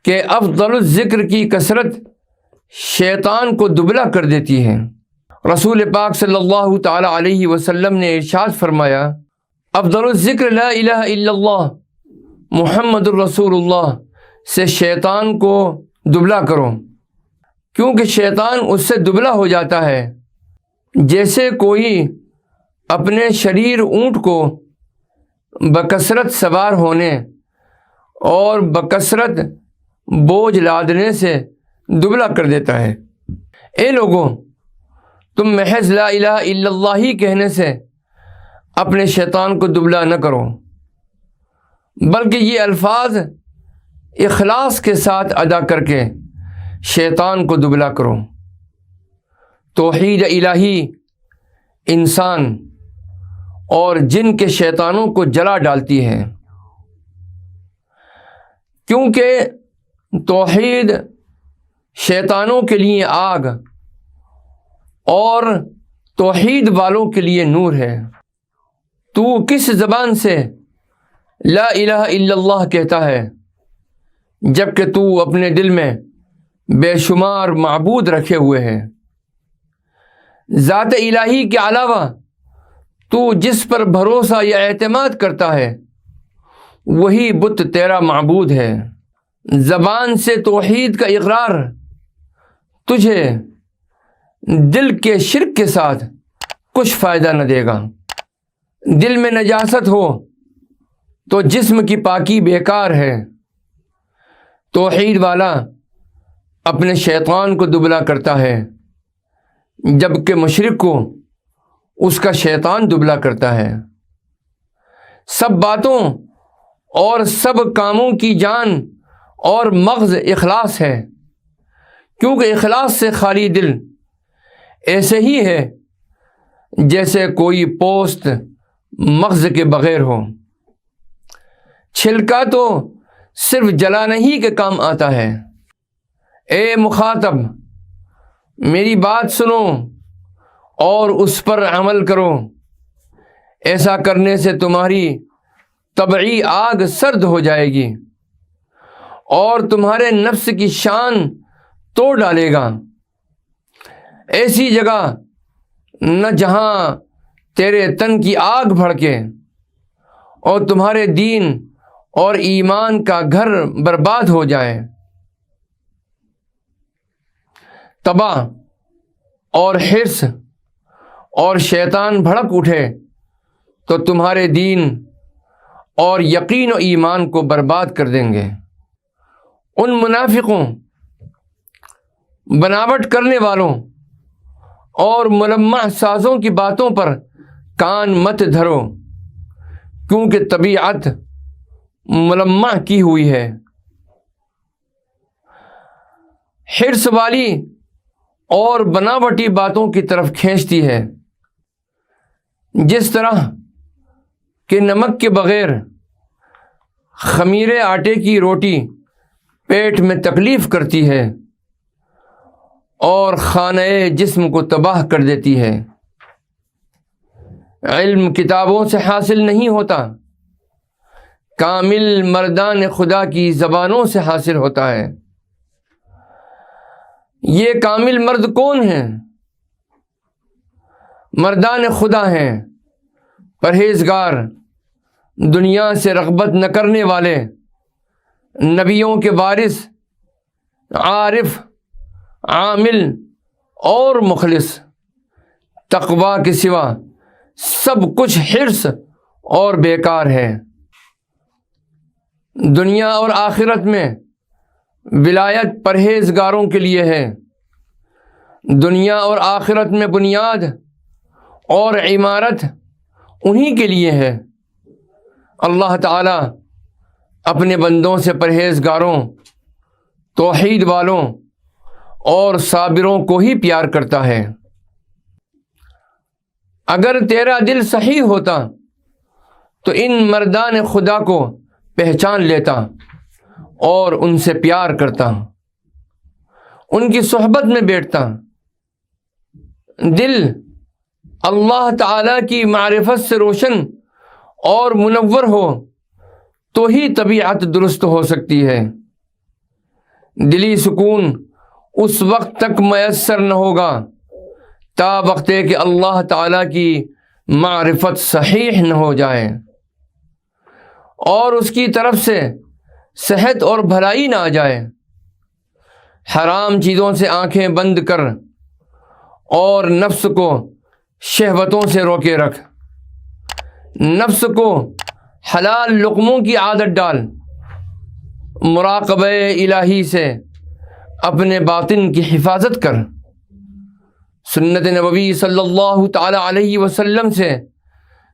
کہ افضل الذکر کی کثرت شیطان کو دبلا کر دیتی ہے۔ رسول پاک صلی اللہ تعالی علیہ وسلم نے ارشاد فرمایا، افضل الذکر لا الہ الا اللہ محمد الرسول اللہ سے شیطان کو دبلا کرو، کیونکہ شیطان اس سے دبلا ہو جاتا ہے جیسے کوئی اپنے شریر اونٹ کو بکثرت سوار ہونے اور بکثرت بوجھ لادنے سے دبلا کر دیتا ہے۔ اے لوگوں، تم محض لا الہ الا اللہ ہی کہنے سے اپنے شیطان کو دبلا نہ کرو، بلکہ یہ الفاظ اخلاص کے ساتھ ادا کر کے شیطان کو دبلا کرو۔ توحید الہی انسان اور جن کے شیطانوں کو جلا ڈالتی ہے، کیونکہ توحید شیطانوں کے لیے آگ اور توحید والوں کے لیے نور ہے۔ تو کس زبان سے لا الہ الا اللہ کہتا ہے جبکہ تو اپنے دل میں بے شمار معبود رکھے ہوئے ہے؟ ذات الہی کے علاوہ تو جس پر بھروسہ یا اعتماد کرتا ہے وہی بت تیرا معبود ہے۔ زبان سے توحید کا اقرار تجھے دل کے شرک کے ساتھ کچھ فائدہ نہ دے گا۔ دل میں نجاست ہو تو جسم کی پاکی بیکار ہے۔ توحید والا اپنے شیطان کو دبلا کرتا ہے جبکہ مشرک کو اس کا شیطان دبلا کرتا ہے۔ سب باتوں اور سب کاموں کی جان اور مغز اخلاص ہے، کیونکہ اخلاص سے خالی دل ایسے ہی ہے جیسے کوئی پوست مغز کے بغیر ہو۔ چھلکا تو صرف جلانے ہی کے کام آتا ہے۔ اے مخاطب، میری بات سنو اور اس پر عمل کرو۔ ایسا کرنے سے تمہاری طبعی آگ سرد ہو جائے گی اور تمہارے نفس کی شان توڑ ڈالے گا۔ ایسی جگہ نہ جہاں تیرے تن کی آگ بھڑکے اور تمہارے دین اور ایمان کا گھر برباد ہو جائے۔ تباہ اور حرص اور شیطان بھڑک اٹھے تو تمہارے دین اور یقین و ایمان کو برباد کر دیں گے۔ ان منافقوں، بناوٹ کرنے والوں اور ملمح سازوں کی باتوں پر کان مت دھرو، کیونکہ طبیعت ملمح کی ہوئی ہے۔ حرص والی اور بناوٹی باتوں کی طرف کھینچتی ہے، جس طرح کہ نمک کے بغیر خمیرے آٹے کی روٹی پیٹ میں تکلیف کرتی ہے اور خانہ جسم کو تباہ کر دیتی ہے۔ علم کتابوں سے حاصل نہیں ہوتا، کامل مردان خدا کی زبانوں سے حاصل ہوتا ہے۔ یہ کامل مرد کون ہیں؟ مردان خدا ہیں، پرہیزگار، دنیا سے رغبت نہ کرنے والے، نبیوں کے وارث، عارف، عامل اور مخلص۔ تقویٰ کے سوا سب کچھ حرص اور بیکار ہے۔ دنیا اور آخرت میں ولایت پرہیزگاروں کے لیے ہے۔ دنیا اور آخرت میں بنیاد اور عمارت انہی کے لیے ہے۔ اللہ تعالی اپنے بندوں سے پرہیزگاروں، توحید والوں اور صابروں کو ہی پیار کرتا ہے۔ اگر تیرا دل صحیح ہوتا تو ان مردان خدا کو پہچان لیتا اور ان سے پیار کرتا، ان کی صحبت میں بیٹھتا۔ دل اللہ تعالی کی معرفت سے روشن اور منور ہو تو ہی طبیعت درست ہو سکتی ہے۔ دلی سکون اس وقت تک میسر نہ ہوگا تا وقت کہ اللہ تعالیٰ کی معرفت صحیح نہ ہو جائے اور اس کی طرف سے صحت اور بھلائی نہ آ جائے۔ حرام چیزوں سے آنکھیں بند کر اور نفس کو شہوتوں سے روکے رکھ، نفس کو حلال لقموں کی عادت ڈال، مراقبہ الہی سے اپنے باطن کی حفاظت کر، سنت نبوی صلی اللہ تعالی علیہ وسلم سے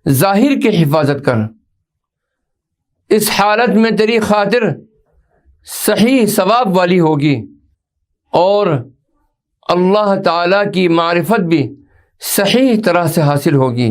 ظاہر کی حفاظت کر۔ اس حالت میں تیری خاطر صحیح ثواب والی ہوگی اور اللہ تعالیٰ کی معرفت بھی صحیح طرح سے حاصل ہوگی۔